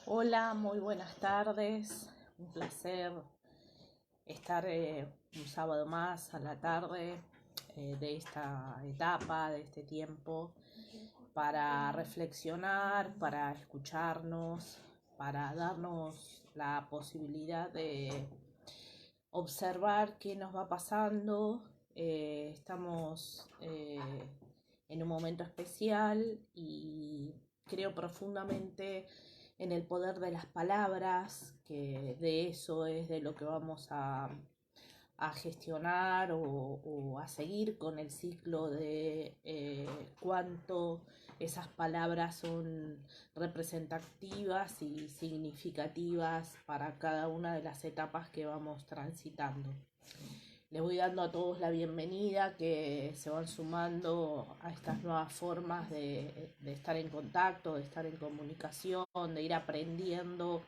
Hola, muy buenas tardes. Un placer estar un sábado más a la tarde de esta etapa, de este tiempo, para reflexionar, para escucharnos, para darnos la posibilidad de observar qué nos va pasando. Estamos en un momento especial y creo profundamente en el poder de las palabras, que de eso es de lo que vamos a gestionar o a seguir con el ciclo de cuánto esas palabras son representativas y significativas para cada una de las etapas que vamos transitando. Les voy dando a todos la bienvenida que se van sumando a estas nuevas formas de estar en contacto, de estar en comunicación, de ir aprendiendo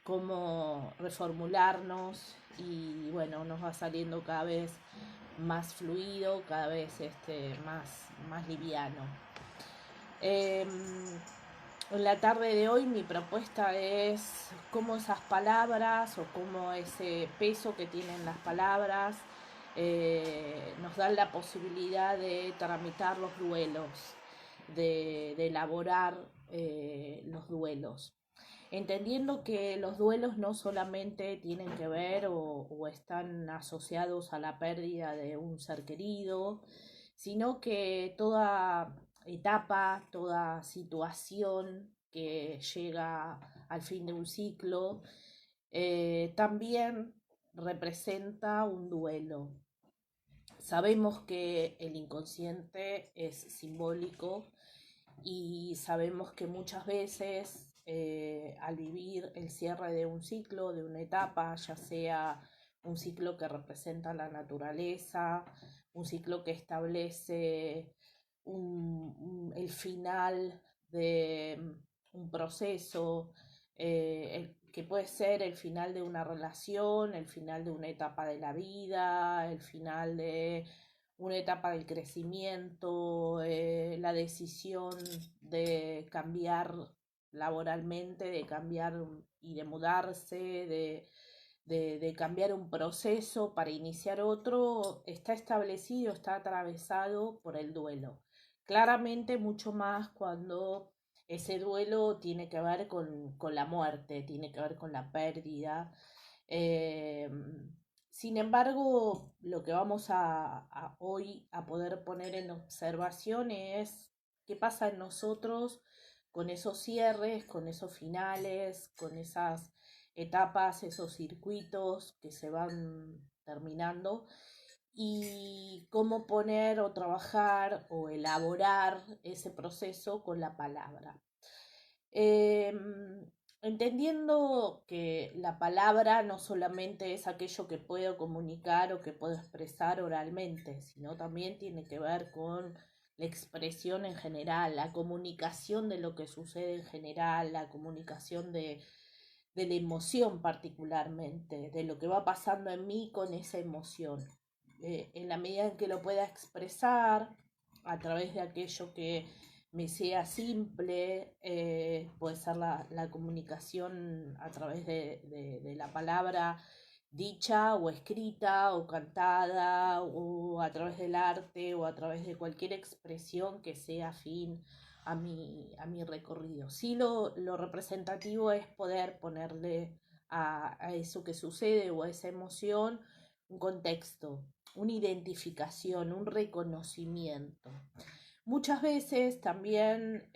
cómo reformularnos y bueno, nos va saliendo cada vez más fluido, cada vez más liviano. En la tarde de hoy mi propuesta es cómo esas palabras o cómo ese peso que tienen las palabras nos dan la posibilidad de tramitar los duelos, de elaborar los duelos. Entendiendo que los duelos no solamente tienen que ver o están asociados a la pérdida de un ser querido, sino que toda etapa, toda situación que llega al fin de un ciclo, también representa un duelo. Sabemos que el inconsciente es simbólico y sabemos que muchas veces al vivir el cierre de un ciclo, de una etapa, ya sea un ciclo que representa la naturaleza, un ciclo que establece el final de un proceso, que puede ser el final de una relación, el final de una etapa de la vida, el final de una etapa del crecimiento, la decisión de cambiar laboralmente, de cambiar y de mudarse, de cambiar un proceso para iniciar otro, está establecido, está atravesado por el duelo. Claramente mucho más cuando ese duelo tiene que ver con la muerte, tiene que ver con la pérdida. Eh, Sin embargo, lo que vamos hoy a poder poner en observación es qué pasa en nosotros con esos cierres, con esos finales, con esas etapas, esos circuitos que se van terminando y cómo poner o trabajar o elaborar ese proceso con la palabra. Eh, Entendiendo que la palabra no solamente es aquello que puedo comunicar o que puedo expresar oralmente, sino también tiene que ver con la expresión en general, la comunicación de lo que sucede en general, la comunicación de la emoción particularmente, de lo que va pasando en mí con esa emoción. En la medida en que lo pueda expresar a través de aquello que me sea simple, puede ser la comunicación a través de la palabra dicha o escrita o cantada o a través del arte o a través de cualquier expresión que sea afín a mi recorrido. Sí, lo representativo es poder ponerle a eso que sucede o a esa emoción un contexto, una identificación, un reconocimiento. Muchas veces también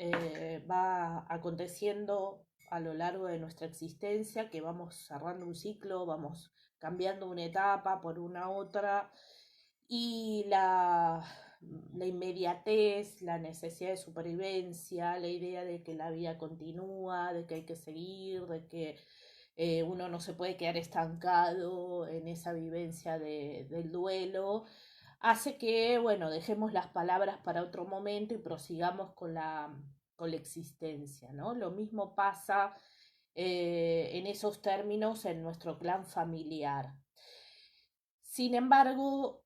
va aconteciendo a lo largo de nuestra existencia que vamos cerrando un ciclo, vamos cambiando una etapa por una otra y la inmediatez, la necesidad de supervivencia, la idea de que la vida continúa, de que hay que seguir, de que uno no se puede quedar estancado en esa vivencia del duelo, hace que, bueno, dejemos las palabras para otro momento y prosigamos con la existencia, ¿no? Lo mismo pasa en esos términos en nuestro clan familiar. Sin embargo,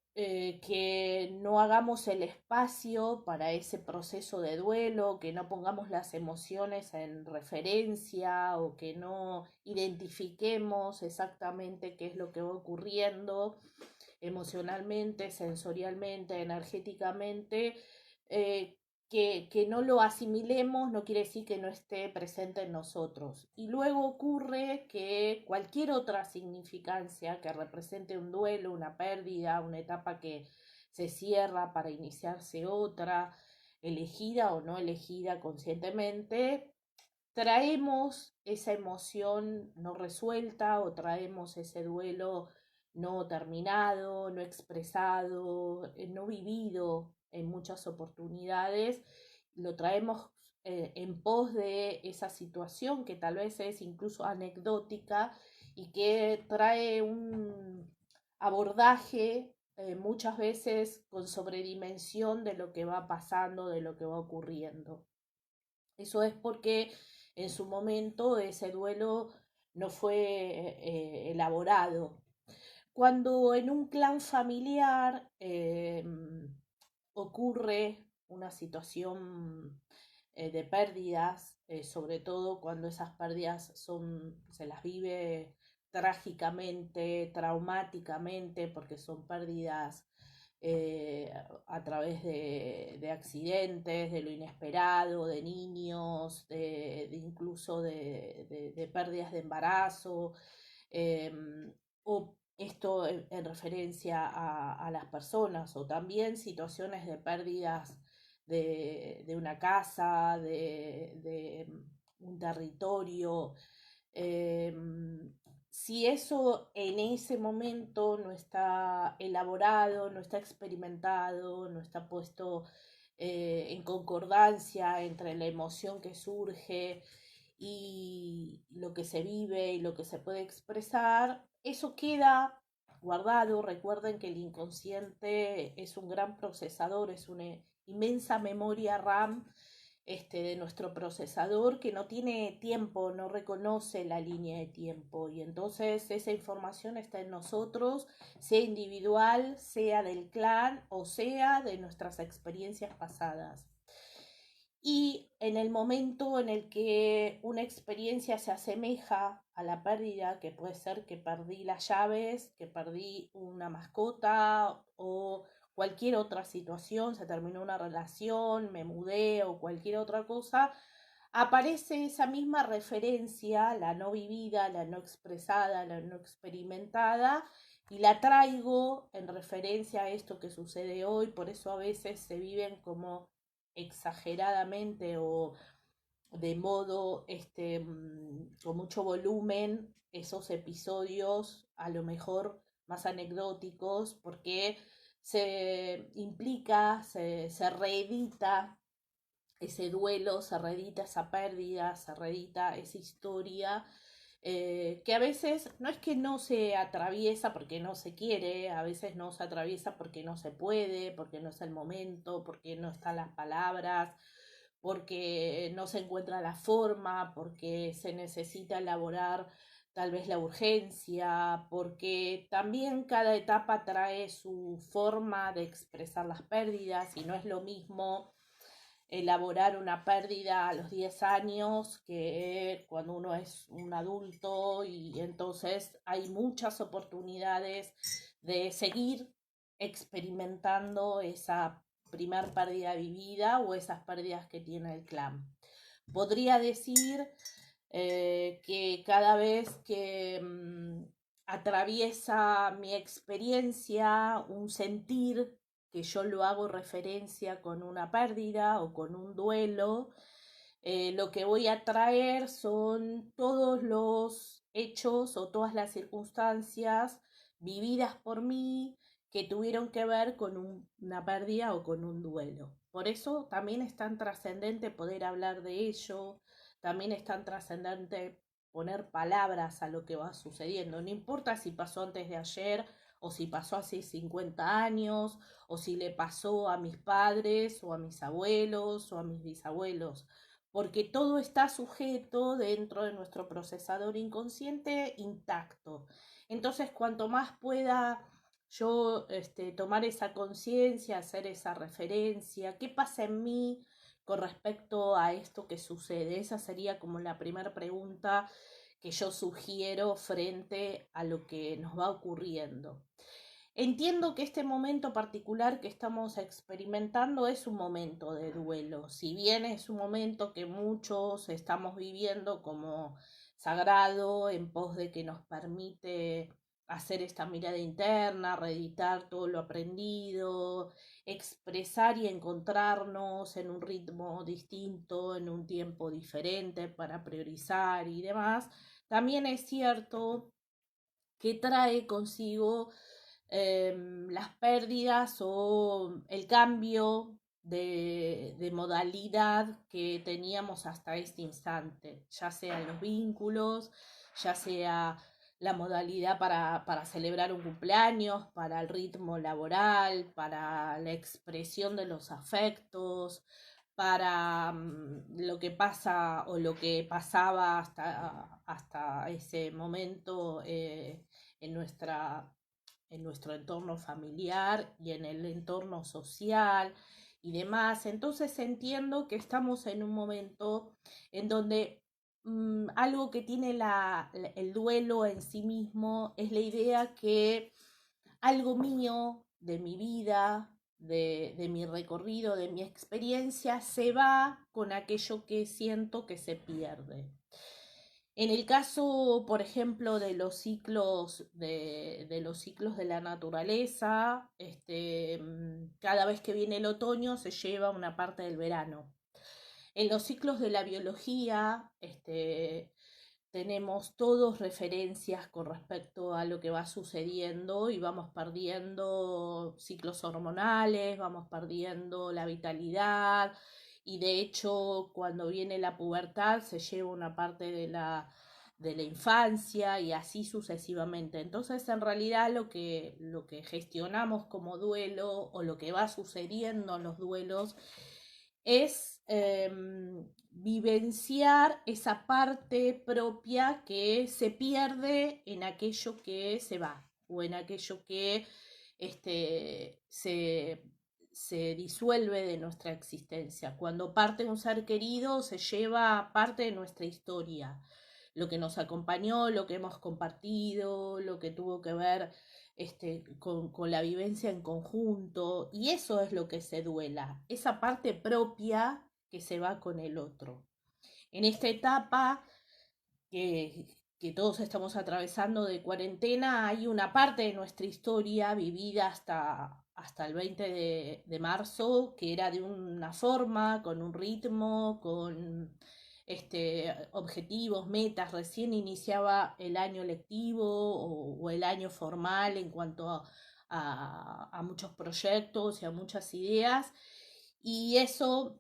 que no hagamos el espacio para ese proceso de duelo, que no pongamos las emociones en referencia o que no identifiquemos exactamente qué es lo que va ocurriendo emocionalmente, sensorialmente, energéticamente, eh, que no lo asimilemos no quiere decir que no esté presente en nosotros. Y luego ocurre que cualquier otra significancia que represente un duelo, una pérdida, una etapa que se cierra para iniciarse otra, elegida o no elegida conscientemente, traemos esa emoción no resuelta o traemos ese duelo no terminado, no expresado, no vivido en muchas oportunidades, lo traemos en pos de esa situación que tal vez es incluso anecdótica y que trae un abordaje muchas veces con sobredimensión de lo que va pasando, de lo que va ocurriendo. Eso es porque en su momento ese duelo no fue elaborado. Cuando en un clan familiar ocurre una situación de pérdidas, sobre todo cuando esas pérdidas se las vive trágicamente, traumáticamente, porque son pérdidas eh, a través de accidentes, de lo inesperado, de niños, incluso de pérdidas de embarazo, eh, o esto en referencia a las personas, o también situaciones de pérdidas de una casa, de un territorio. Eh, si eso en ese momento no está elaborado, no está experimentado, no está puesto en concordancia entre la emoción que surge y lo que se vive y lo que se puede expresar, eso queda guardado. Recuerden que el inconsciente es un gran procesador, es una inmensa memoria RAM de nuestro procesador que no tiene tiempo, no reconoce la línea de tiempo y entonces esa información está en nosotros, sea individual, sea del clan o sea de nuestras experiencias pasadas. Y en el momento en el que una experiencia se asemeja a la pérdida, que puede ser que perdí las llaves, que perdí una mascota o cualquier otra situación, se terminó una relación, me mudé o cualquier otra cosa, aparece esa misma referencia, la no vivida, la no expresada, la no experimentada, y la traigo en referencia a esto que sucede hoy. Por eso a veces se viven como exageradamente o de modo con mucho volumen esos episodios, a lo mejor más anecdóticos, porque se implica, se reedita ese duelo, se reedita esa pérdida, se reedita esa historia, que a veces no es que no se atraviesa porque no se quiere, a veces no se atraviesa porque no se puede, porque no es el momento, porque no están las palabras, porque no se encuentra la forma, porque se necesita elaborar tal vez la urgencia, porque también cada etapa trae su forma de expresar las pérdidas y no es lo mismo elaborar una pérdida a los 10 años que cuando uno es un adulto, y entonces hay muchas oportunidades de seguir experimentando esa primer pérdida vivida o esas pérdidas que tiene el clan. Podría decir que cada vez que atraviesa mi experiencia un sentir que yo lo hago referencia con una pérdida o con un duelo, lo que voy a traer son todos los hechos o todas las circunstancias vividas por mí que tuvieron que ver con una pérdida o con un duelo. Por eso también es tan trascendente poder hablar de ello, también es tan trascendente poner palabras a lo que va sucediendo. No importa si pasó antes de ayer o si pasó hace 50 años o si le pasó a mis padres o a mis abuelos o a mis bisabuelos, porque todo está sujeto dentro de nuestro procesador inconsciente intacto. Entonces, cuanto más pueda yo tomar esa conciencia, hacer esa referencia, qué pasa en mí con respecto a esto que sucede. Esa sería como la primera pregunta que yo sugiero frente a lo que nos va ocurriendo. Entiendo que este momento particular que estamos experimentando es un momento de duelo, si bien es un momento que muchos estamos viviendo como sagrado en pos de que nos permite hacer esta mirada interna, reeditar todo lo aprendido, expresar y encontrarnos en un ritmo distinto, en un tiempo diferente para priorizar y demás, también es cierto que trae consigo las pérdidas o el cambio de modalidad que teníamos hasta este instante, ya sea los vínculos, ya sea la modalidad para celebrar un cumpleaños, para el ritmo laboral, para la expresión de los afectos, para lo que pasa o lo que pasaba hasta ese momento en nuestra en nuestro entorno familiar y en el entorno social y demás. Entonces entiendo que estamos en un momento en donde algo que tiene el duelo en sí mismo es la idea que algo mío, de mi vida, de mi recorrido, de mi experiencia, se va con aquello que siento que se pierde. En el caso, por ejemplo, de los ciclos de la naturaleza, cada vez que viene el otoño se lleva una parte del verano. En los ciclos de la biología, tenemos todos referencias con respecto a lo que va sucediendo y vamos perdiendo ciclos hormonales, vamos perdiendo la vitalidad y de hecho cuando viene la pubertad se lleva una parte de la infancia y así sucesivamente. Entonces en realidad lo que gestionamos como duelo o lo que va sucediendo en los duelos es vivenciar esa parte propia que se pierde en aquello que se va o en aquello que se disuelve de nuestra existencia. Cuando parte un ser querido se lleva parte de nuestra historia, lo que nos acompañó, lo que hemos compartido, lo que tuvo que ver con la vivencia en conjunto, y eso es lo que se duela, esa parte propia que se va con el otro. En esta etapa que todos estamos atravesando de cuarentena, hay una parte de nuestra historia vivida hasta el 20 de marzo, que era de una forma, con un ritmo, con objetivos, metas. Recién iniciaba el año lectivo o el año formal en cuanto a muchos proyectos y a muchas ideas. Y eso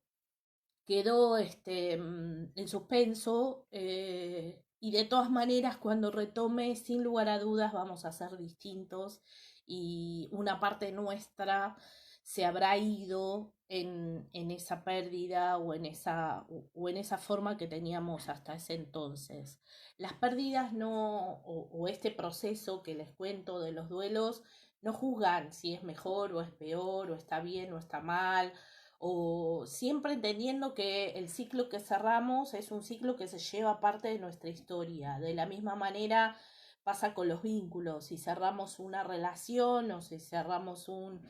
quedó en suspenso y de todas maneras cuando retome sin lugar a dudas vamos a ser distintos y una parte nuestra se habrá ido en esa pérdida o en esa forma que teníamos hasta ese entonces. Las pérdidas no, o este proceso que les cuento de los duelos, no juzgan si es mejor o es peor, o está bien o está mal, o siempre entendiendo que el ciclo que cerramos es un ciclo que se lleva parte de nuestra historia. De la misma manera pasa con los vínculos, si cerramos una relación o si cerramos un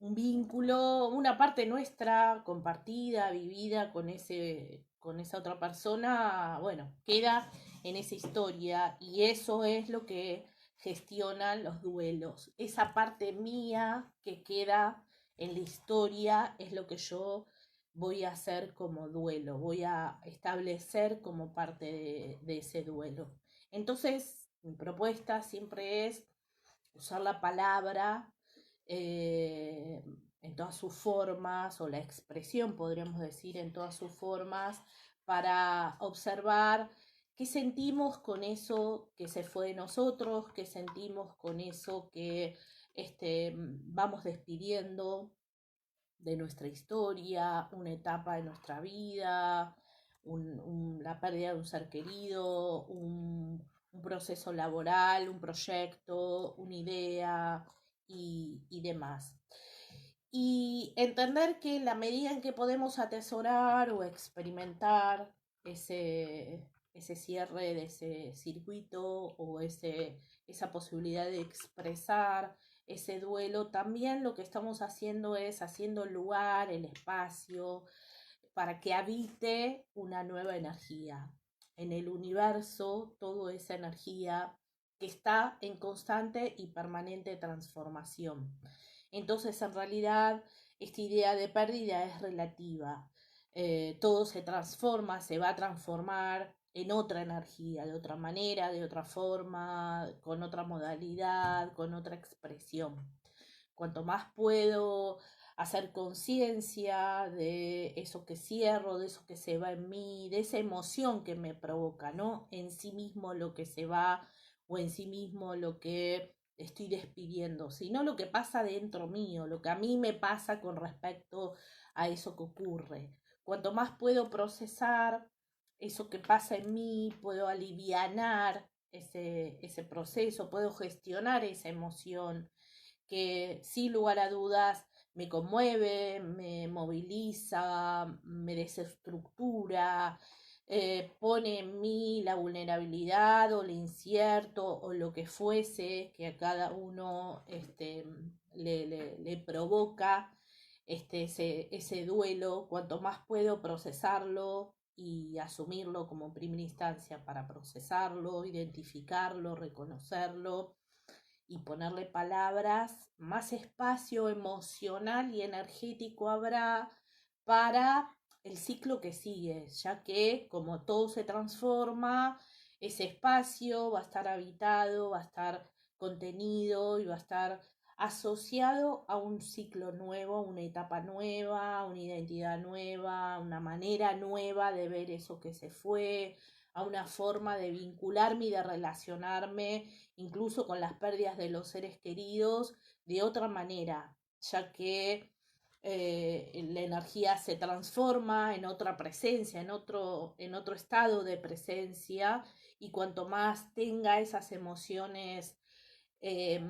vínculo, una parte nuestra compartida, vivida con esa otra persona, bueno, queda en esa historia y eso es lo que gestionan los duelos. Esa parte mía que queda en la historia es lo que yo voy a hacer como duelo, voy a establecer como parte de ese duelo. Entonces, mi propuesta siempre es usar la palabra eh, en todas sus formas, o la expresión, podríamos decir, en todas sus formas, para observar qué sentimos con eso que se fue de nosotros, qué sentimos con eso que vamos despidiendo de nuestra historia, una etapa de nuestra vida, la pérdida de un ser querido, un proceso laboral, un proyecto, una idea y demás. Y entender que en la medida en que podemos atesorar o experimentar ese cierre de ese circuito o esa posibilidad de expresar ese duelo, también lo que estamos haciendo es haciendo lugar, el espacio, para que habite una nueva energía. En el universo, toda esa energía que está en constante y permanente transformación. Entonces, en realidad, esta idea de pérdida es relativa. Todo se transforma, se va a transformar en otra energía, de otra manera, de otra forma, con otra modalidad, con otra expresión. Cuanto más puedo hacer conciencia de eso que cierro, de eso que se va en mí, de esa emoción que me provoca, no en sí mismo lo que se va o en sí mismo lo que estoy despidiendo, sino lo que pasa dentro mío, lo que a mí me pasa con respecto a eso que ocurre. Cuanto más puedo procesar eso que pasa en mí, puedo alivianar ese proceso, puedo gestionar esa emoción que sin lugar a dudas me conmueve, me moviliza, me desestructura, pone en mí la vulnerabilidad o el incierto o lo que fuese que a cada uno le provoca ese duelo. Cuanto más puedo procesarlo y asumirlo como primera instancia para procesarlo, identificarlo, reconocerlo y ponerle palabras, más espacio emocional y energético habrá para el ciclo que sigue, ya que como todo se transforma, ese espacio va a estar habitado, va a estar contenido y va a estar asociado a un ciclo nuevo, una etapa nueva, una identidad nueva, una manera nueva de ver eso que se fue, a una forma de vincularme y de relacionarme incluso con las pérdidas de los seres queridos de otra manera, ya que la energía se transforma en otra presencia, en otro estado de presencia, y cuanto más tenga esas emociones eh,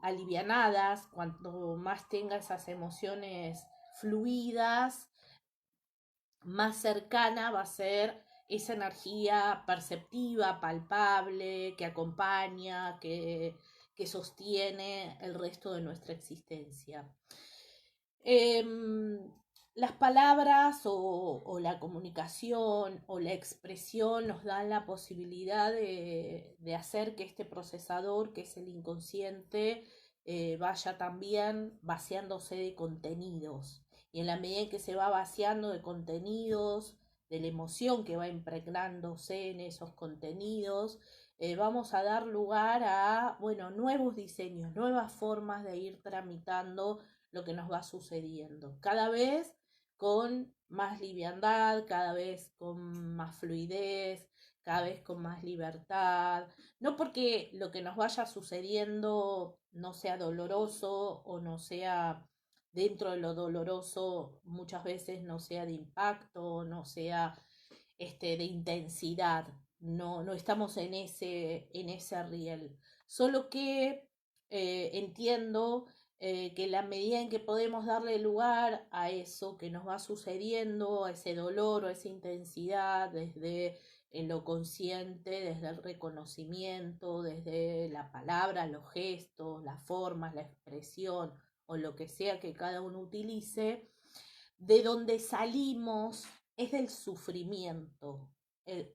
alivianadas, cuanto más tenga esas emociones fluidas, más cercana va a ser esa energía perceptiva, palpable, que acompaña, que sostiene el resto de nuestra existencia. Eh, las palabras o la comunicación o la expresión nos dan la posibilidad de hacer que este procesador, que es el inconsciente, vaya también vaciándose de contenidos. Y en la medida en que se va vaciando de contenidos, de la emoción que va impregnándose en esos contenidos, vamos a dar lugar a, bueno, nuevos diseños, nuevas formas de ir tramitando lo que nos va sucediendo. Cada vez con más liviandad, cada vez con más fluidez, cada vez con más libertad. No porque lo que nos vaya sucediendo no sea doloroso o no sea dentro de lo doloroso, muchas veces no sea de impacto, no sea de intensidad. No, no estamos en ese riel. Solo que entiendo que la medida en que podemos darle lugar a eso que nos va sucediendo, a ese dolor o a esa intensidad, desde lo consciente, desde el reconocimiento, desde la palabra, los gestos, las formas, la expresión o lo que sea que cada uno utilice, de donde salimos es del sufrimiento.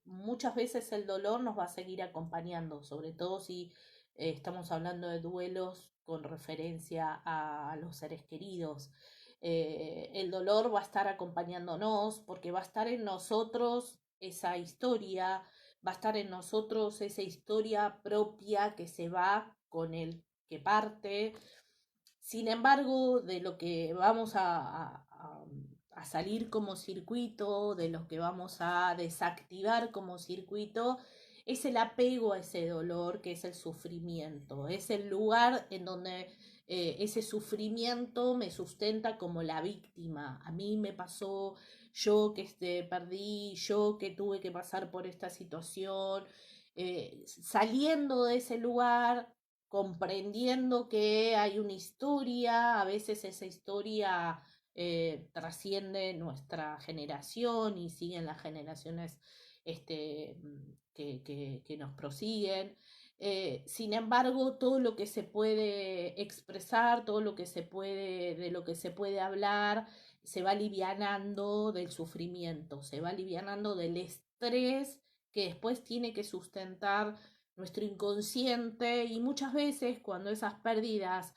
Muchas veces el dolor nos va a seguir acompañando, sobre todo si estamos hablando de duelos con referencia a los seres queridos. El dolor va a estar acompañándonos porque va a estar en nosotros esa historia, va a estar en nosotros esa historia propia que se va con el que parte. Sin embargo, de lo que vamos a salir como circuito, de lo que vamos a desactivar como circuito, es el apego a ese dolor, que es el sufrimiento. Es el lugar en donde ese sufrimiento me sustenta como la víctima. A mí me pasó, yo que perdí, yo que tuve que pasar por esta situación. saliendo de ese lugar, comprendiendo que hay una historia, a veces esa historia trasciende nuestra generación y siguen las generaciones que nos prosiguen. Sin embargo, todo lo que se puede expresar, todo lo que se puede, de lo que se puede hablar, se va alivianando del sufrimiento, se va alivianando del estrés que después tiene que sustentar nuestro inconsciente, y muchas veces cuando esas pérdidas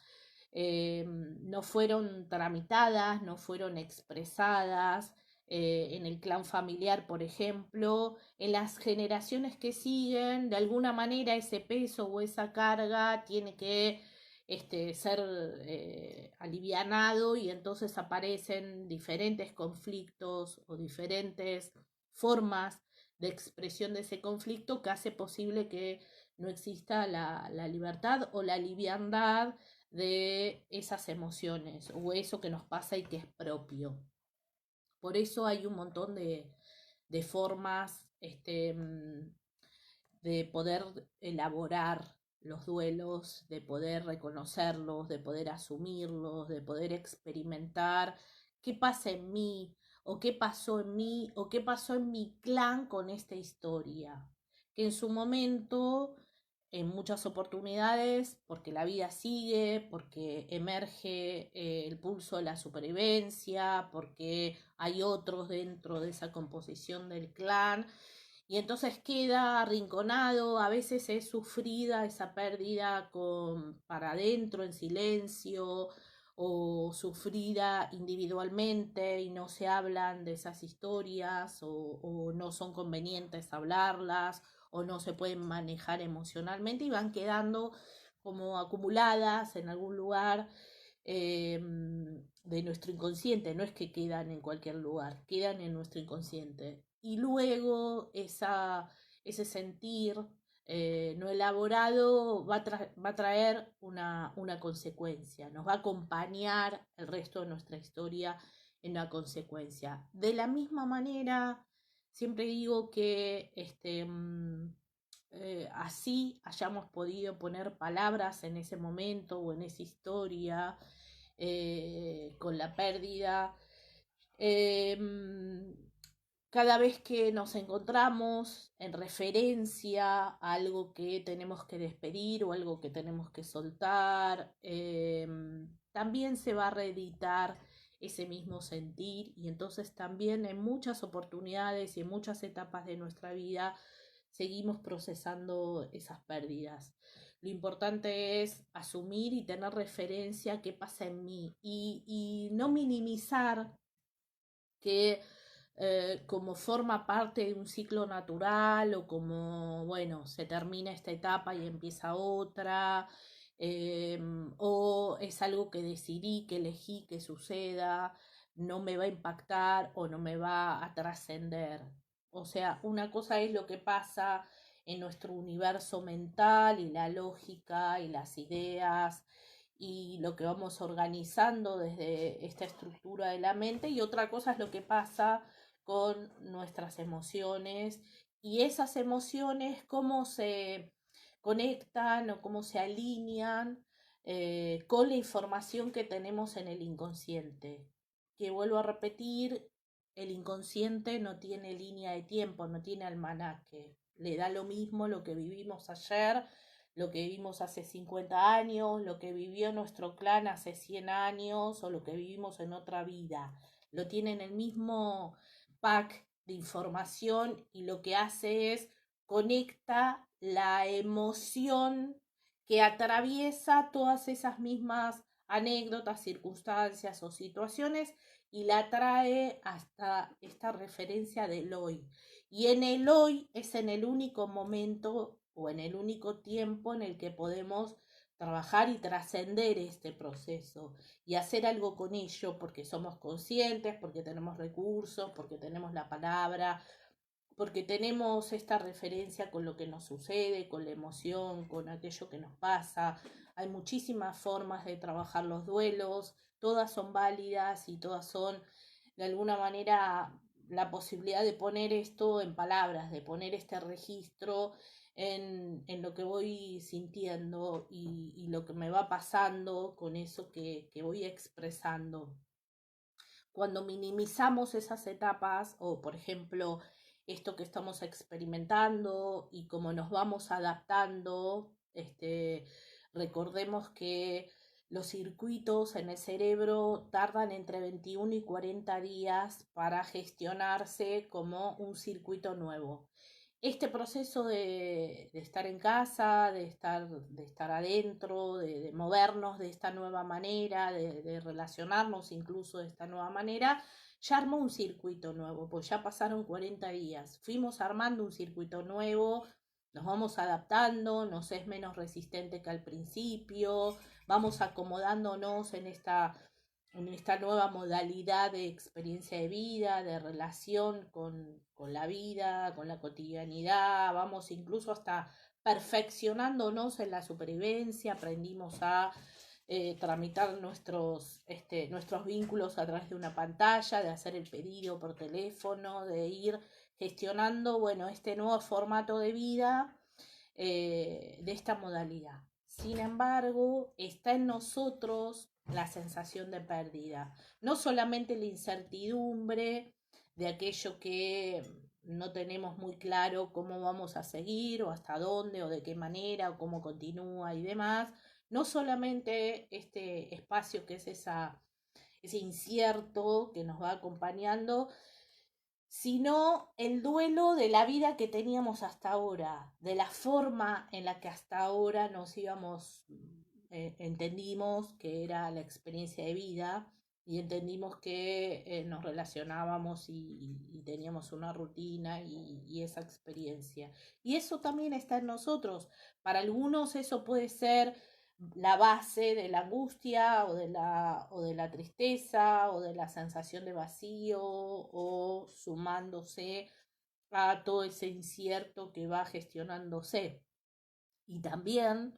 no fueron tramitadas, no fueron expresadas en el clan familiar, por ejemplo, en las generaciones que siguen, de alguna manera ese peso o esa carga tiene que ser alivianado, y entonces aparecen diferentes conflictos o diferentes formas de expresión de ese conflicto que hace posible que no exista la libertad o la liviandad de esas emociones o eso que nos pasa y que es propio. Por eso hay un montón de formas de poder elaborar los duelos, de poder reconocerlos, de poder asumirlos, de poder experimentar qué pasa en mí, o qué pasó en mí, o qué pasó en mi clan con esta historia, que en su momento, en muchas oportunidades, porque la vida sigue, porque emerge el pulso de la supervivencia, porque hay otros dentro de esa composición del clan, y entonces queda arrinconado, a veces es sufrida esa pérdida para adentro, en silencio, o sufrida individualmente y no se hablan de esas historias, o no son convenientes hablarlas, o no se pueden manejar emocionalmente y van quedando como acumuladas en algún lugar de nuestro inconsciente. No es que quedan en cualquier lugar, quedan en nuestro inconsciente. Y luego ese sentir no elaborado va a traer una consecuencia, nos va a acompañar el resto de nuestra historia en una consecuencia. De la misma manera, siempre digo que así hayamos podido poner palabras en ese momento o en esa historia, con la pérdida. Eh, Cada vez que nos encontramos en referencia a algo que tenemos que despedir o algo que tenemos que soltar, también se va a reeditar ese mismo sentir, y entonces también en muchas oportunidades y en muchas etapas de nuestra vida seguimos procesando esas pérdidas. Lo importante es asumir y tener referencia a qué pasa en mí, y no minimizar que como forma parte de un ciclo natural, o como, bueno, se termina esta etapa y empieza otra, eh, o es algo que decidí, que elegí que suceda, no me va a impactar o no me va a trascender. O sea, una cosa es lo que pasa en nuestro universo mental y la lógica y las ideas y lo que vamos organizando desde esta estructura de la mente, y otra cosa es lo que pasa con nuestras emociones, y esas emociones cómo se conectan o cómo se alinean con la información que tenemos en el inconsciente. Que vuelvo a repetir, el inconsciente no tiene línea de tiempo, no tiene almanaque. Le da lo mismo lo que vivimos ayer, lo que vivimos hace 50 años, lo que vivió nuestro clan hace 100 años o lo que vivimos en otra vida. Lo tiene en el mismo pack de información, y lo que hace es conecta la emoción que atraviesa todas esas mismas anécdotas, circunstancias o situaciones, y la trae hasta esta referencia del hoy. Y en el hoy es en el único momento o en el único tiempo en el que podemos trabajar y trascender este proceso y hacer algo con ello, porque somos conscientes, porque tenemos recursos, porque tenemos la palabra, porque tenemos esta referencia con lo que nos sucede, con la emoción, con aquello que nos pasa. Hay muchísimas formas de trabajar los duelos, todas son válidas y todas son de alguna manera la posibilidad de poner esto en palabras, de poner este registro en lo que voy sintiendo y lo que me va pasando con eso que voy expresando. Cuando minimizamos esas etapas, o por ejemplo, esto que estamos experimentando y cómo nos vamos adaptando, recordemos que los circuitos en el cerebro tardan entre 21 y 40 días para gestionarse como un circuito nuevo. Este proceso de estar en casa, de estar adentro, de movernos de esta nueva manera, de relacionarnos incluso de esta nueva manera, ya armó un circuito nuevo, pues ya pasaron 40 días. Fuimos armando un circuito nuevo, nos vamos adaptando, nos es menos resistente que al principio, vamos acomodándonos en esta nueva modalidad de experiencia de vida, de relación con la vida, con la cotidianidad, vamos incluso hasta perfeccionándonos en la supervivencia, aprendimos a tramitar nuestros vínculos a través de una pantalla, de hacer el pedido por teléfono, de ir gestionando, bueno, este nuevo formato de vida de esta modalidad. Sin embargo, está en nosotros la sensación de pérdida, no solamente la incertidumbre de aquello que no tenemos muy claro cómo vamos a seguir o hasta dónde o de qué manera o cómo continúa y demás, no solamente este espacio que es ese incierto que nos va acompañando, sino el duelo de la vida que teníamos hasta ahora, de la forma en la que hasta ahora entendimos que era la experiencia de vida y entendimos que nos relacionábamos y teníamos una rutina y esa experiencia. Y eso también está en nosotros. Para algunos eso puede ser la base de la angustia o de la tristeza o de la sensación de vacío o sumándose a todo ese incierto que va gestionándose. Y también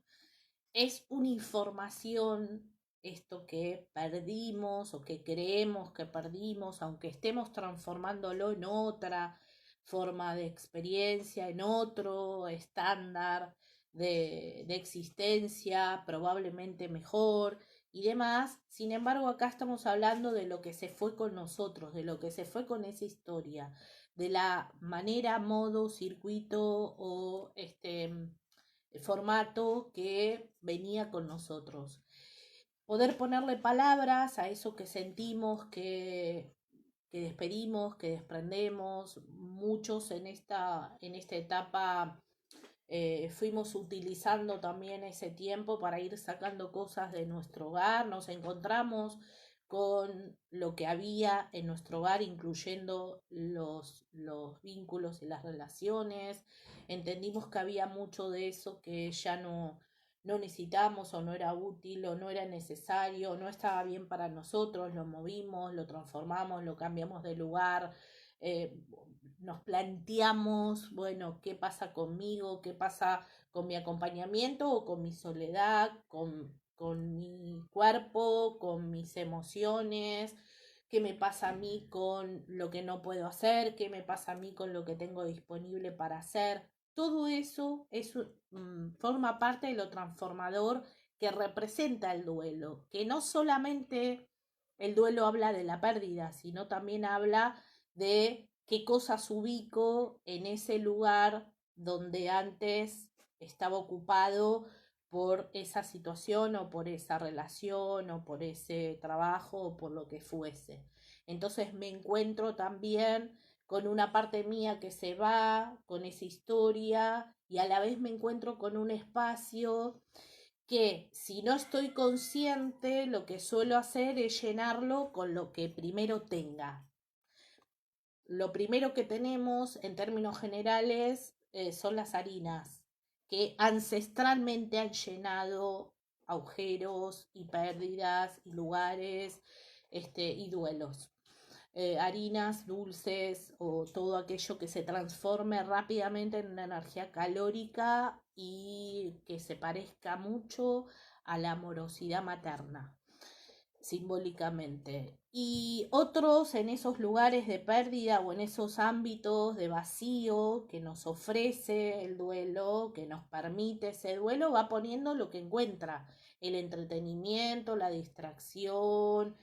es una información esto que perdimos o que creemos que perdimos, aunque estemos transformándolo en otra forma de experiencia, en otro estándar de existencia, probablemente mejor y demás. Sin embargo, acá estamos hablando de lo que se fue con nosotros, de lo que se fue con esa historia, de la manera, modo, circuito o formato que venía con nosotros. Poder ponerle palabras a eso que sentimos, que despedimos, que desprendemos. Muchos en esta etapa fuimos utilizando también ese tiempo para ir sacando cosas de nuestro hogar. Nos encontramos con lo que había en nuestro hogar, incluyendo los vínculos y las relaciones. Entendimos que había mucho de eso que ya no necesitamos o no era útil o no era necesario, no estaba bien para nosotros, lo movimos, lo transformamos, lo cambiamos de lugar, eh, nos planteamos, bueno, ¿qué pasa conmigo? ¿Qué pasa con mi acompañamiento o con mi soledad? Con mi cuerpo, con mis emociones, qué me pasa a mí con lo que no puedo hacer, qué me pasa a mí con lo que tengo disponible para hacer. Todo eso forma parte de lo transformador que representa el duelo, que no solamente el duelo habla de la pérdida, sino también habla de qué cosas ubico en ese lugar donde antes estaba ocupado por esa situación o por esa relación o por ese trabajo o por lo que fuese. Entonces me encuentro también con una parte mía que se va, con esa historia y a la vez me encuentro con un espacio que si no estoy consciente lo que suelo hacer es llenarlo con lo que primero tenga. Lo primero que tenemos en términos generales son las harinas, que ancestralmente han llenado agujeros y pérdidas y lugares y duelos. Harinas, dulces o todo aquello que se transforme rápidamente en una energía calórica y que se parezca mucho a la amorosidad materna. simbólicamente. Y otros en esos lugares de pérdida o en esos ámbitos de vacío que nos ofrece el duelo, que nos permite ese duelo, va poniendo lo que encuentra, el entretenimiento, la distracción,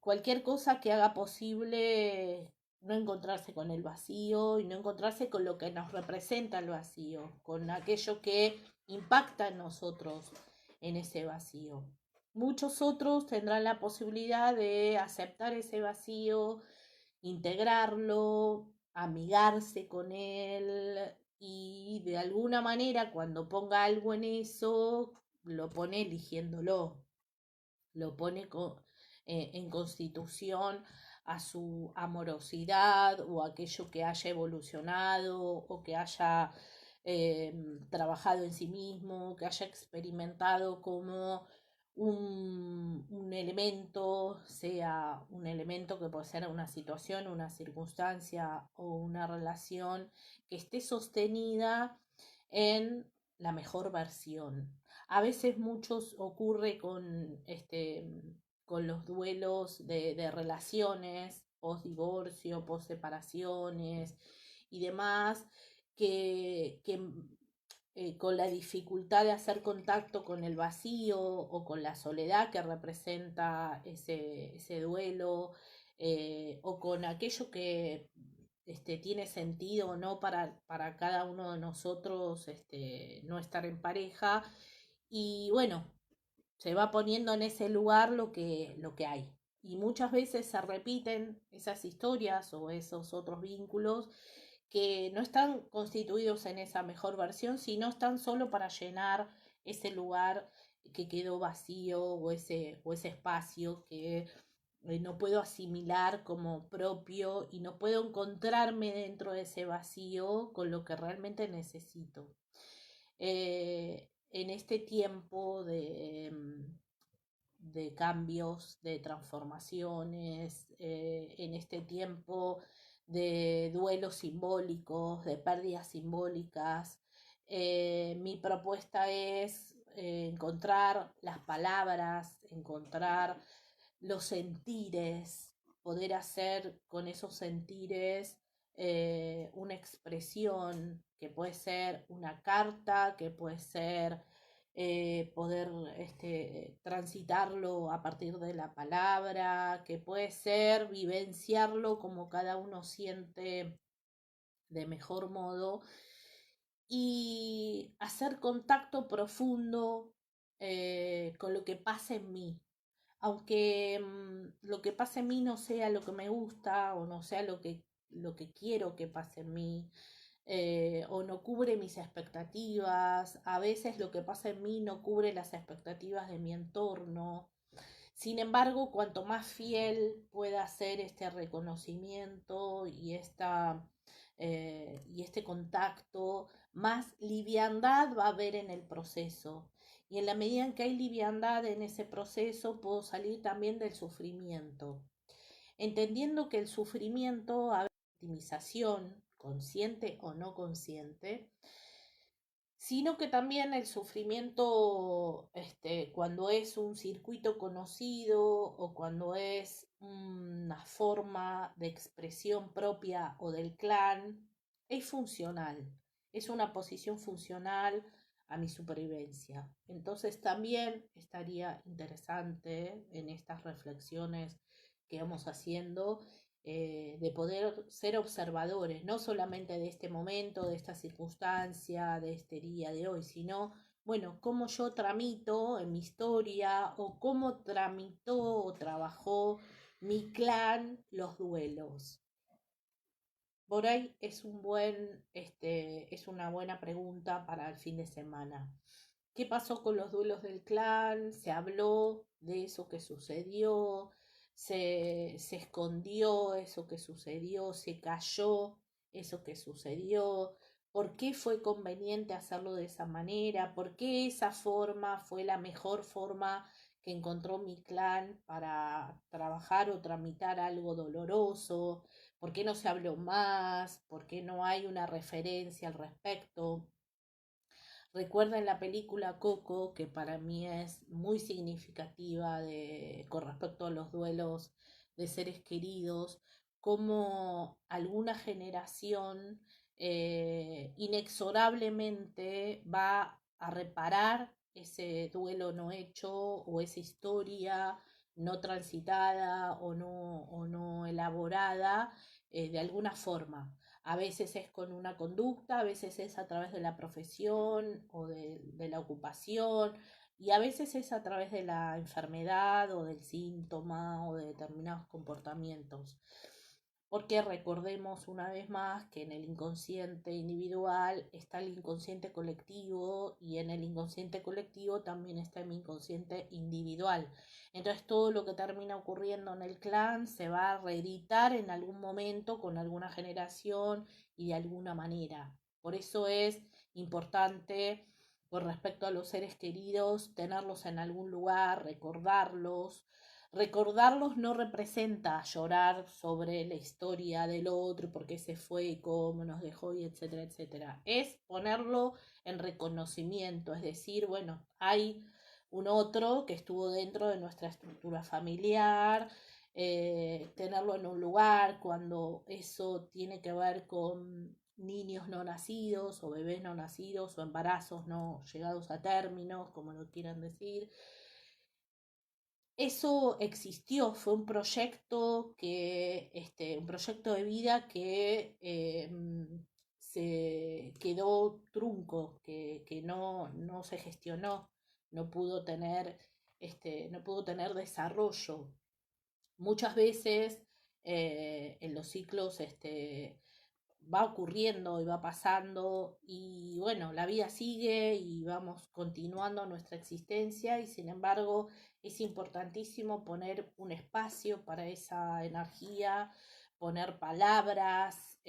cualquier cosa que haga posible no encontrarse con el vacío y no encontrarse con lo que nos representa el vacío, con aquello que impacta en nosotros en ese vacío. Muchos otros tendrán la posibilidad de aceptar ese vacío, integrarlo, amigarse con él y de alguna manera cuando ponga algo en eso, lo pone eligiéndolo, lo pone en constitución a su amorosidad o aquello que haya evolucionado o que haya trabajado en sí mismo, que haya experimentado como un elemento, sea un elemento que puede ser una situación, una circunstancia o una relación que esté sostenida en la mejor versión. A veces muchos ocurre con los duelos de relaciones, post divorcio, post separaciones y demás, que con la dificultad de hacer contacto con el vacío o con la soledad que representa ese duelo, o con aquello que tiene sentido o no para cada uno de nosotros no estar en pareja. Y bueno, se va poniendo en ese lugar lo que hay. Y muchas veces se repiten esas historias o esos otros vínculos que no están constituidos en esa mejor versión, sino están solo para llenar ese lugar que quedó vacío o ese espacio que no puedo asimilar como propio y no puedo encontrarme dentro de ese vacío con lo que realmente necesito. En este tiempo de cambios, de transformaciones, en este tiempo de duelos simbólicos, de pérdidas simbólicas. Mi propuesta es encontrar las palabras, encontrar los sentires, poder hacer con esos sentires una expresión que puede ser una carta, que puede ser poder transitarlo a partir de la palabra, que puede ser vivenciarlo como cada uno siente de mejor modo y hacer contacto profundo con lo que pasa en mí. Aunque lo que pasa en mí no sea lo que me gusta o no sea lo que quiero que pase en mí, o no cubre mis expectativas, a veces lo que pasa en mí no cubre las expectativas de mi entorno. Sin embargo, cuanto más fiel pueda ser este reconocimiento y este contacto, más liviandad va a haber en el proceso. Y en la medida en que hay liviandad en ese proceso, puedo salir también del sufrimiento. Entendiendo que el sufrimiento, a veces, victimización, consciente o no consciente, sino que también el sufrimiento, cuando es un circuito conocido o cuando es una forma de expresión propia o del clan, es funcional, es una posición funcional a mi supervivencia. Entonces también estaría interesante en estas reflexiones que vamos haciendo de poder ser observadores, no solamente de este momento, de esta circunstancia, de este día de hoy, sino, bueno, cómo yo tramito en mi historia o cómo tramitó o trabajó mi clan los duelos. Por ahí es una buena pregunta para el fin de semana. ¿Qué pasó con los duelos del clan? ¿Se habló de eso que sucedió? Se escondió eso que sucedió? ¿Se cayó eso que sucedió? ¿Por qué fue conveniente hacerlo de esa manera? ¿Por qué esa forma fue la mejor forma que encontró mi clan para trabajar o tramitar algo doloroso? ¿Por qué no se habló más? ¿Por qué no hay una referencia al respecto? Recuerden la película Coco, que para mí es muy significativa con respecto a los duelos de seres queridos, como alguna generación inexorablemente va a reparar ese duelo no hecho o esa historia no transitada o no elaborada de alguna forma. A veces es con una conducta, a veces es a través de la profesión o de la ocupación, y a veces es a través de la enfermedad o del síntoma o de determinados comportamientos. Porque recordemos una vez más que en el inconsciente individual está el inconsciente colectivo y en el inconsciente colectivo también está mi inconsciente individual. Entonces todo lo que termina ocurriendo en el clan se va a reeditar en algún momento con alguna generación y de alguna manera. Por eso es importante con respecto a los seres queridos tenerlos en algún lugar, recordarlos. Recordarlos no representa llorar sobre la historia del otro, por qué se fue y cómo nos dejó y etcétera, etcétera. Es ponerlo en reconocimiento, es decir, bueno, hay un otro que estuvo dentro de nuestra estructura familiar, tenerlo en un lugar cuando eso tiene que ver con niños no nacidos o bebés no nacidos o embarazos no llegados a términos, como lo quieran decir. Eso existió, fue un proyecto de vida que se quedó trunco, que no se gestionó, no pudo tener, no pudo tener desarrollo. Muchas veces en los ciclos va ocurriendo y va pasando y bueno, la vida sigue y vamos continuando nuestra existencia y sin embargo es importantísimo poner un espacio para esa energía, poner palabras,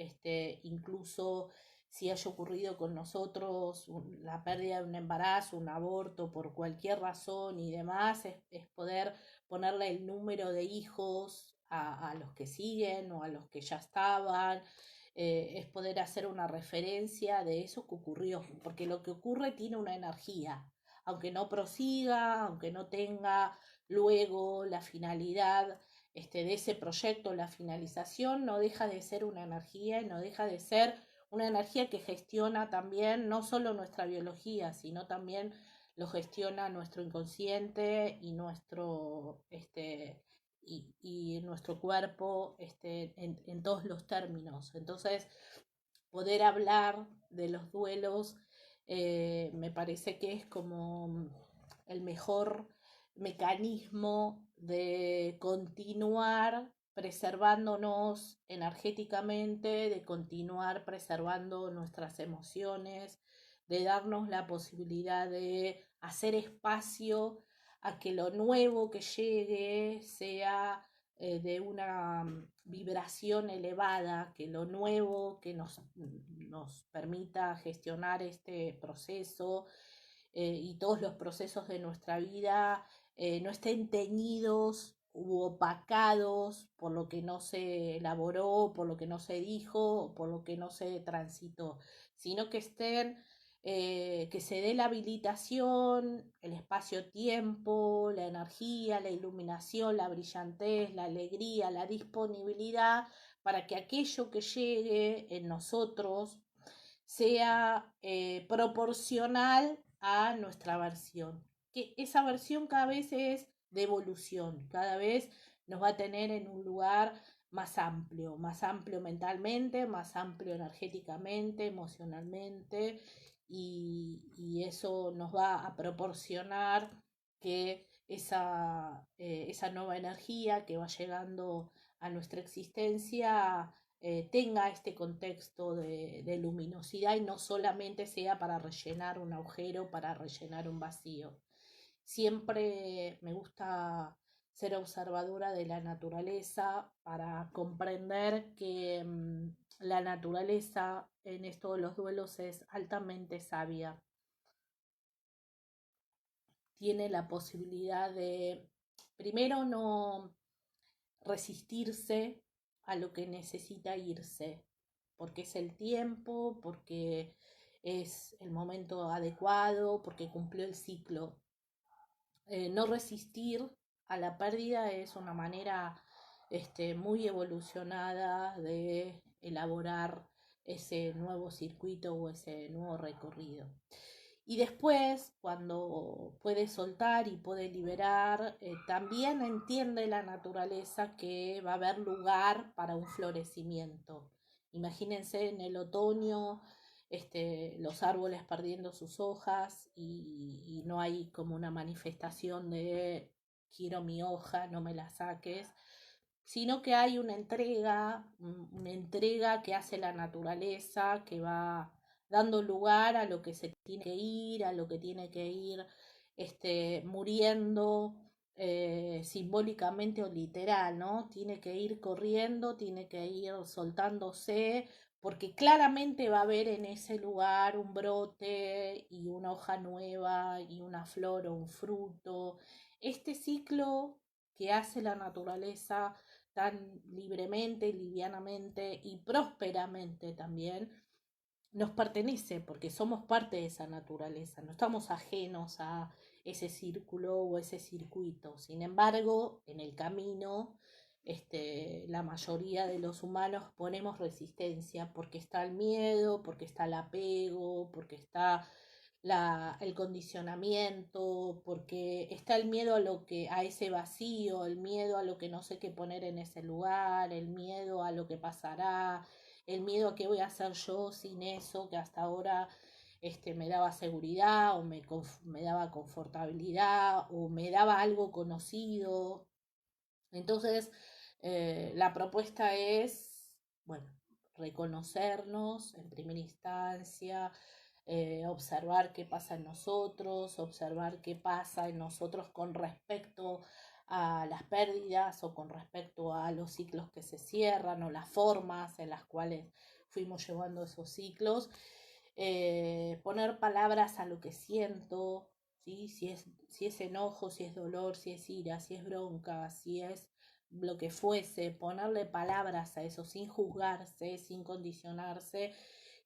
incluso si haya ocurrido con nosotros la pérdida de un embarazo, un aborto por cualquier razón y demás, es poder ponerle el número de hijos a los que siguen o a los que ya estaban, es poder hacer una referencia de eso que ocurrió, porque lo que ocurre tiene una energía, aunque no prosiga, aunque no tenga luego la finalidad de ese proyecto, la finalización, no deja de ser una energía y no deja de ser una energía que gestiona también no solo nuestra biología, sino también lo gestiona nuestro inconsciente y y nuestro cuerpo en todos los términos. Entonces, poder hablar de los duelos me parece que es como el mejor mecanismo de continuar preservándonos energéticamente, de continuar preservando nuestras emociones, de darnos la posibilidad de hacer espacio a que lo nuevo que llegue sea de una vibración elevada, que lo nuevo que nos permita gestionar este proceso y todos los procesos de nuestra vida no estén teñidos u opacados por lo que no se elaboró, por lo que no se dijo, por lo que no se transitó, sino que estén que se dé la habilitación, el espacio-tiempo, la energía, la iluminación, la brillantez, la alegría, la disponibilidad para que aquello que llegue en nosotros sea proporcional a nuestra versión. Que esa versión cada vez es de evolución, cada vez nos va a tener en un lugar más amplio mentalmente, más amplio energéticamente, emocionalmente, y eso nos va a proporcionar que esa nueva energía que va llegando a nuestra existencia tenga este contexto de luminosidad y no solamente sea para rellenar un agujero, para rellenar un vacío. Siempre me gusta ser observadora de la naturaleza para comprender que la naturaleza en esto de los duelos es altamente sabia. Tiene la posibilidad de, primero, no resistirse a lo que necesita irse, porque es el tiempo, porque es el momento adecuado porque cumplió el ciclo. No resistir a la pérdida es una manera muy evolucionada de elaborar ese nuevo circuito o ese nuevo recorrido. Y después, cuando puede soltar y puede liberar, también entiende la naturaleza que va a haber lugar para un florecimiento. Imagínense en el otoño, los árboles perdiendo sus hojas y no hay como una manifestación de quiero mi hoja, no me la saques, sino que hay una entrega que hace la naturaleza, que va dando lugar a lo que se tiene que ir, a lo que tiene que ir muriendo simbólicamente o literal, ¿no? Tiene que ir corriendo, tiene que ir soltándose, porque claramente va a haber en ese lugar un brote y una hoja nueva y una flor o un fruto. Este ciclo que hace la naturaleza tan libremente, livianamente y prósperamente también, nos pertenece porque somos parte de esa naturaleza, no estamos ajenos a ese círculo o ese circuito. Sin embargo, en el camino, la mayoría de los humanos ponemos resistencia porque está el miedo, porque está el apego, porque está el condicionamiento, porque está el miedo a ese vacío, el miedo a lo que no sé qué poner en ese lugar, el miedo a lo que pasará, el miedo a qué voy a hacer yo sin eso que hasta ahora me daba seguridad o me daba confortabilidad o me daba algo conocido. Entonces, la propuesta es, bueno, reconocernos en primera instancia, observar qué pasa en nosotros, observar qué pasa en nosotros con respecto a las pérdidas o con respecto a los ciclos que se cierran o las formas en las cuales fuimos llevando esos ciclos, poner palabras a lo que siento, ¿sí? Si es enojo, si es dolor, si es ira, si es bronca, si es lo que fuese, ponerle palabras a eso sin juzgarse, sin condicionarse.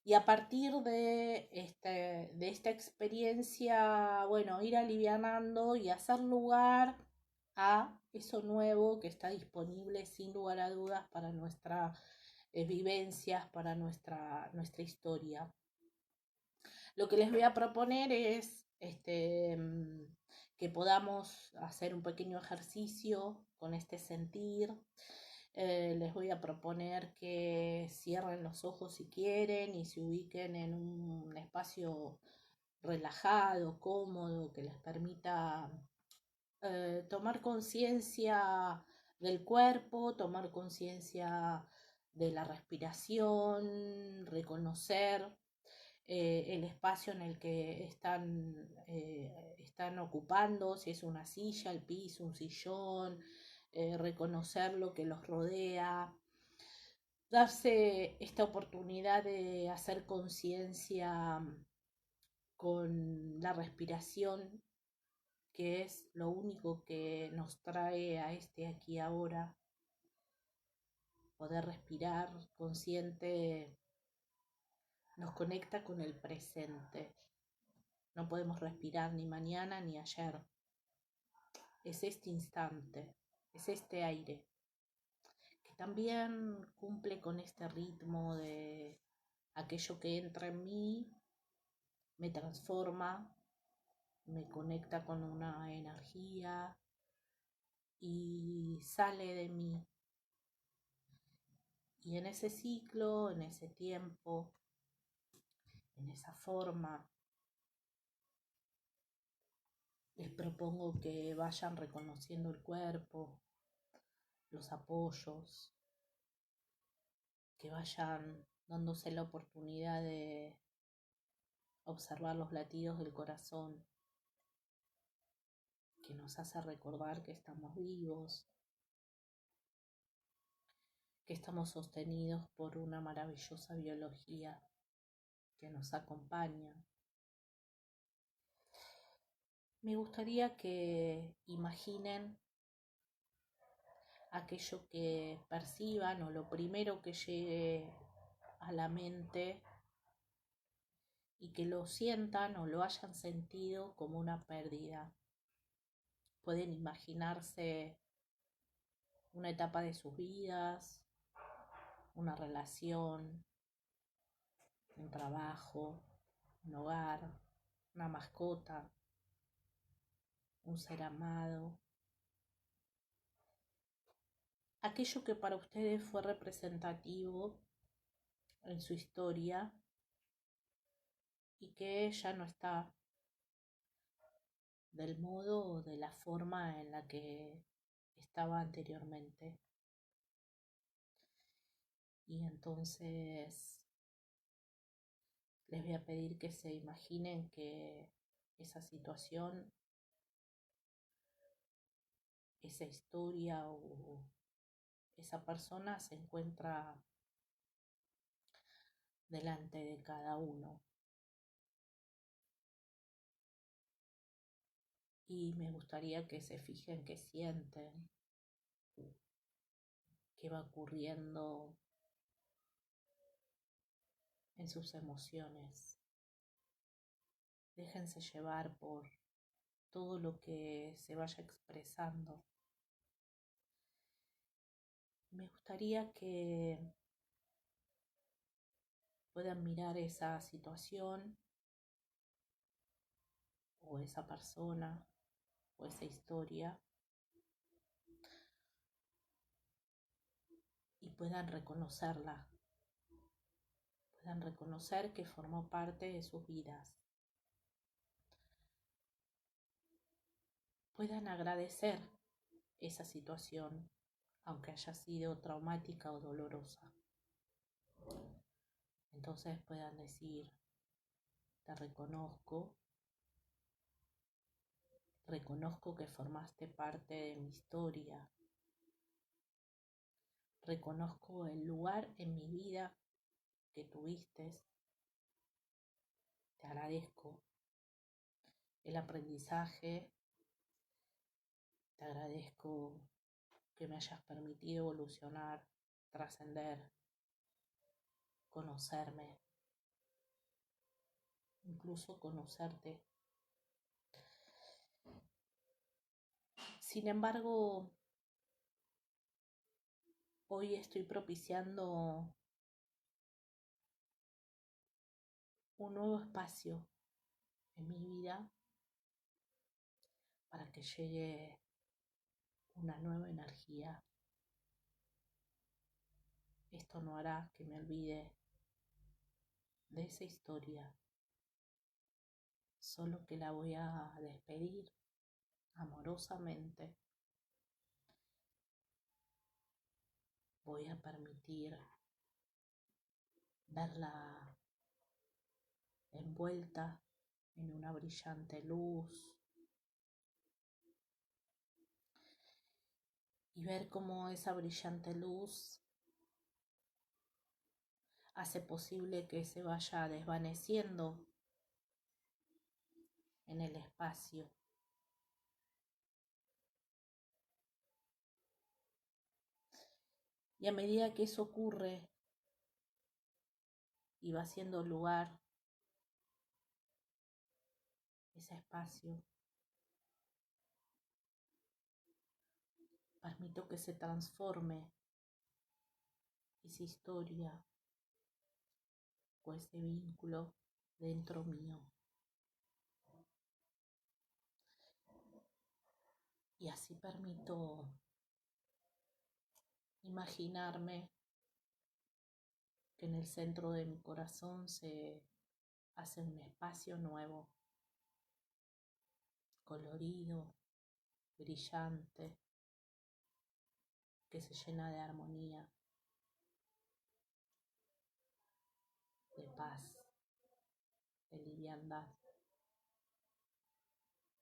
Y a partir de esta experiencia, bueno, ir alivianando y hacer lugar a eso nuevo que está disponible sin lugar a dudas para nuestras vivencias, para nuestra historia. Lo que les voy a proponer es que podamos hacer un pequeño ejercicio con este sentir. Les voy a proponer que cierren los ojos si quieren y se ubiquen en un espacio relajado, cómodo, que les permita tomar conciencia del cuerpo, tomar conciencia de la respiración, reconocer el espacio en el que están ocupando, si es una silla, el piso, un sillón, reconocer lo que los rodea, darse esta oportunidad de hacer conciencia con la respiración, que es lo único que nos trae a aquí ahora, poder respirar consciente nos conecta con el presente. No podemos respirar ni mañana ni ayer. Es este instante, es este aire, que también cumple con este ritmo de aquello que entra en mí, me transforma, me conecta con una energía y sale de mí. Y en ese ciclo, en ese tiempo, en esa forma, les propongo que vayan reconociendo el cuerpo, los apoyos, que vayan dándose la oportunidad de observar los latidos del corazón, que nos hace recordar que estamos vivos, que estamos sostenidos por una maravillosa biología que nos acompaña. Me gustaría que imaginen aquello que perciban o lo primero que llegue a la mente y que lo sientan o lo hayan sentido como una pérdida. Pueden imaginarse una etapa de sus vidas, una relación, un trabajo, un hogar, una mascota, un ser amado, aquello que para ustedes fue representativo en su historia y que ya no está del modo o de la forma en la que estaba anteriormente. Y entonces les voy a pedir que se imaginen que esa situación, esa historia o esa persona se encuentra delante de cada uno. Y me gustaría que se fijen qué sienten, qué va ocurriendo en sus emociones. Déjense llevar por todo lo que se vaya expresando. Me gustaría que puedan mirar esa situación o esa persona o esa historia y puedan reconocerla, puedan reconocer que formó parte de sus vidas, puedan agradecer esa situación, aunque haya sido traumática o dolorosa. Entonces puedan decir, te reconozco, reconozco que formaste parte de mi historia, reconozco el lugar en mi vida que tuviste, te agradezco el aprendizaje, te agradezco que me hayas permitido evolucionar, trascender, conocerme, incluso conocerte. Sin embargo, hoy estoy propiciando un nuevo espacio en mi vida para que llegue una nueva energía. Esto no hará que me olvide de esa historia, solo que la voy a despedir amorosamente. Voy a permitir verla envuelta en una brillante luz y ver cómo esa brillante luz hace posible que se vaya desvaneciendo en el espacio. Y a medida que eso ocurre y va haciendo lugar ese espacio, permito que se transforme esa historia o ese vínculo dentro mío. Y así permito imaginarme que en el centro de mi corazón se hace un espacio nuevo, colorido, brillante, que se llena de armonía, de paz, de liviandad.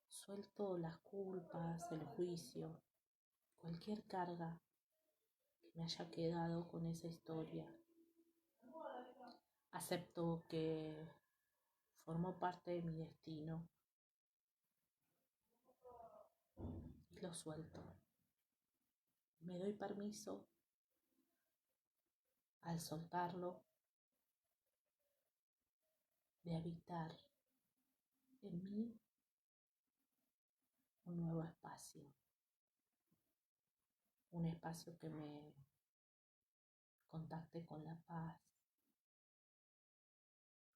Suelto las culpas, el juicio, cualquier carga que me haya quedado con esa historia. Acepto que formó parte de mi destino y lo suelto. Me doy permiso al soltarlo de habitar en mí un nuevo espacio, un espacio que me contacte con la paz,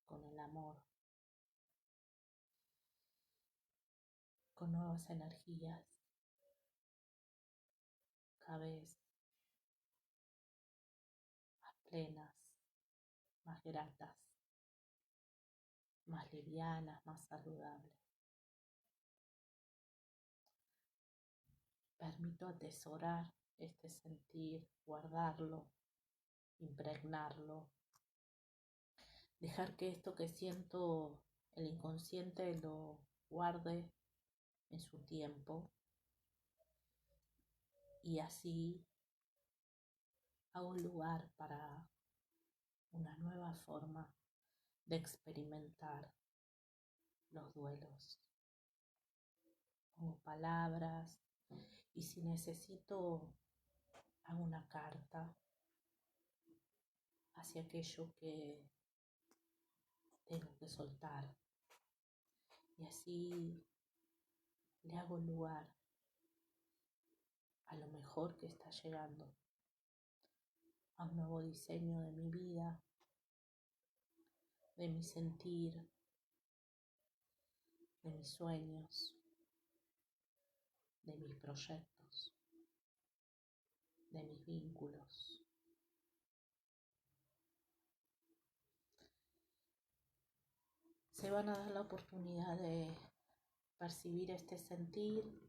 con el amor, con nuevas energías, cada vez más plenas, más gratas, más livianas, más saludables. Permito atesorar este sentir, guardarlo, impregnarlo, dejar que esto que siento el inconsciente lo guarde en su tiempo y así hago lugar para una nueva forma de experimentar los duelos. Pongo palabras y si necesito hago una carta hacia aquello que tengo que soltar y así le hago lugar a lo mejor que está llegando, a un nuevo diseño de mi vida, de mi sentir, de mis sueños, de mis proyectos, de mis vínculos. Se van a dar la oportunidad de percibir este sentir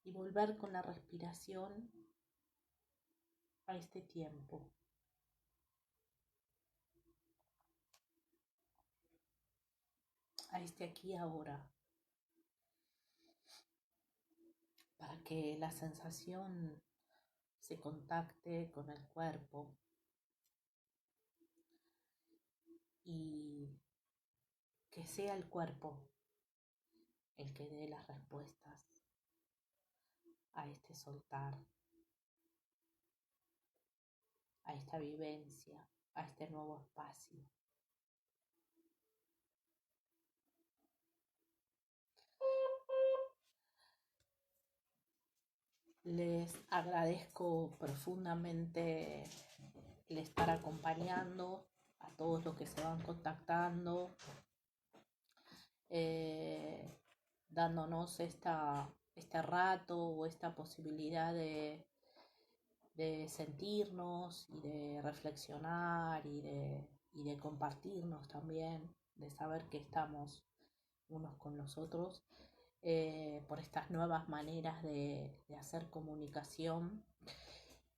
y volver con la respiración a este tiempo. A este aquí y ahora, para que la sensación se contacte con el cuerpo y que sea el cuerpo el que dé las respuestas a este soltar, a esta vivencia, a este nuevo espacio. Les agradezco profundamente el estar acompañando a todos los que se van contactando, dándonos este rato o esta posibilidad de sentirnos y de reflexionar y de compartirnos también, de saber que estamos unos con los otros, por estas nuevas maneras de hacer comunicación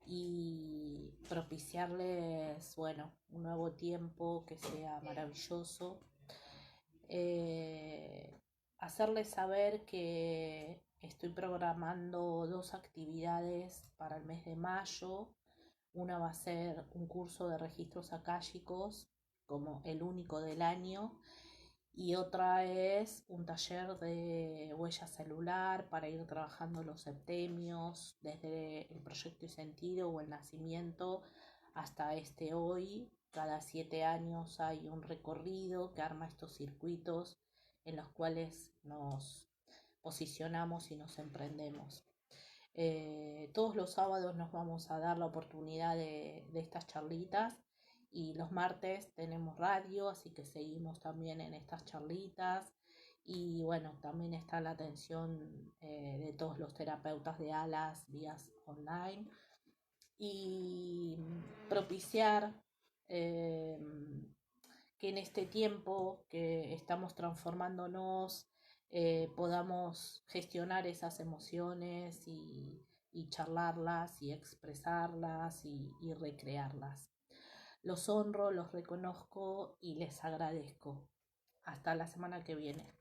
y propiciarles, bueno, un nuevo tiempo que sea maravilloso. Hacerles saber que estoy programando 2 actividades para el mes de mayo. Una va a ser un curso de registros akáshicos como el único del año y otra es un taller de huella celular para ir trabajando los septenios desde el proyecto y sentido o el nacimiento hasta este hoy. Cada 7 años hay un recorrido que arma estos circuitos en los cuales nos posicionamos y nos emprendemos. Todos los sábados nos vamos a dar la oportunidad de estas charlitas y los martes tenemos radio, así que seguimos también en estas charlitas y bueno, también está la atención de todos los terapeutas de alas vías online y propiciar eh, que en este tiempo que estamos transformándonos podamos gestionar esas emociones y charlarlas y expresarlas y recrearlas. Los honro, los reconozco y les agradezco. Hasta la semana que viene.